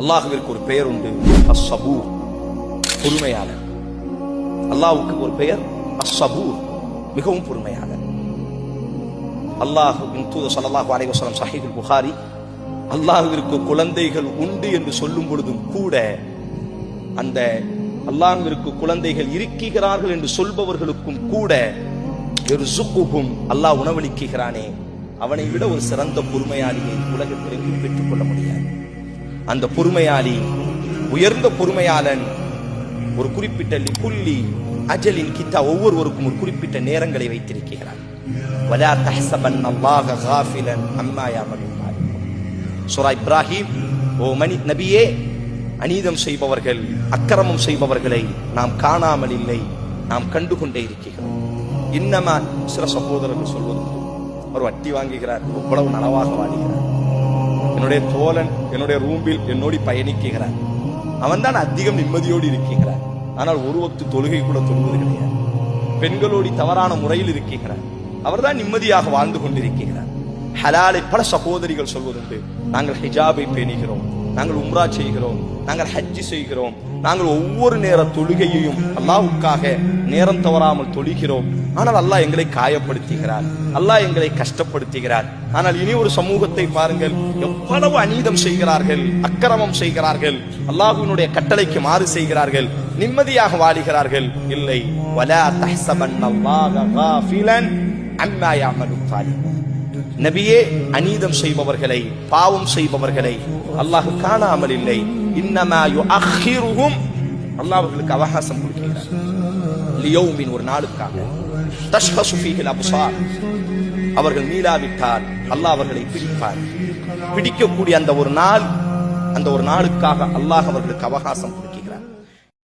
அல்லாஹ்விற்கு ஒரு பெயர் உண்டு, அஸ்ஸபூர், பொறுமையாளர். அல்லாஹ்வுக்கு ஒரு பெயர் அஸ்ஸபூர், மிகவும் பொறுமையாளர். அல்லாஹ்வின் தூதர் ஸல்லல்லாஹு அலைஹி வஸல்லம் ஸஹீஹுல் புகாரி, அல்லாஹ்விற்கு குழந்தைகள் உண்டு என்று சொல்லும் பொழுதும் கூட அந்த அல்லாஹ்விற்கு குழந்தைகள் இருக்கிறார்கள் என்று சொல்பவர்களுக்கும் கூட அல்லாஹ் உணவளிக்கிறானே, அவனை விட ஒரு சிறந்த பொறுமையாளியை உலகத்தில் பெற்றுக் கொள்ள முடியாது. அந்த பொறுமையாளி, உயர்ந்த பொறுமையாளன், ஒரு குறிப்பிட்ட லிகுல்லி அஜலின் கித்தா, ஒவ்வொருவருக்கும் ஒரு குறிப்பிட்ட நேரங்களை வைத்திருக்கிறான். வலா தஹ்ஸபன் அல்லாஹ காஃபிலன் அம்மா யஅமலுன். சூரா இப்ராஹிம், ஓ நபியே, அநீதம் செய்பவர்கள், அக்கிரமம் செய்பவர்களை நாம் காணாமல் இல்லை, நாம் கண்டுகொண்டே இருக்கிறோம். இன்னமா சில சகோதரர்கள் சொல்வது, ஒரு வட்டி வாங்குகிறார், இவ்வளவு நலவாக வாடுகிறார், என்னுடைய தோழன் என்னுடைய ரூம்பில் என்னோடு பயணிக்கிறார், அவன் தான் அதிகம் நிம்மதியோடு இருக்கிறார், ஆனால் ஒரு வக்து தொழுகை கூட தொழுவது கிடையாது, பெண்களோடு தவறான முறையில் இருக்கிறார், அவர் தான் நிம்மதியாக வாழ்ந்து கொண்டிருக்கிறார். ஹலாலை பல சகோதரிகள் சொல்வதுண்டு, நாங்கள் ஹிஜாபை பேணுகிறோம், நாங்கள் உம்ரா செய்கிறோம், நாங்கள் ஹஜ்ஜி செய்கிறோம், நாங்கள் ஒவ்வொரு நேர தொழுகையையும் அல்லாஹ்வுக்காக நேரம் தவறாமல் தொழுகிறோம், ஆனால் அல்லாஹ் எங்களை காயப்படுத்துகிறார், அல்லாஹ் எங்களை கஷ்டப்படுத்துகிறார். ஆனால் இனி ஒரு சமூகத்தை பாருங்கள், எவ்வளவு அநீதம் செய்கிறார்கள், அக்கிரமம் செய்கிறார்கள், அல்லாஹ்வினுடைய கட்டளைக்கு மாறு செய்கிறார்கள், நிம்மதியாக வாழுகிறார்கள். இல்லை, வலா தஹ்ஸபன்னல்லாஹ காஃபிலன் அம்மா யஅமலுன் ஸாலிஹூன். நபியே, அநீதம் செய்பவர்களை, பாவம் செய்பவர்களை அல்லாஹ் காணாமல் இல்லை. இன்னமா யுஅக்கிருஹும், அல்லாஹ் அவர்களுக்கு அவகாசம் கொடுக்கிறார். லியௌமின், ஒரு நாளுக்காக. தஷ்ஹசு ஃபீஹில் அப்சார், அவர்கள் மீளாவிட்டால் அல்லாஹ் அவர்களை பிடிப்பார். பிடிக்கக்கூடிய அந்த ஒரு நாள், அந்த ஒரு நாளுக்காக அல்லாஹ் அவர்களுக்கு அவகாசம் கொடுக்கிறார்.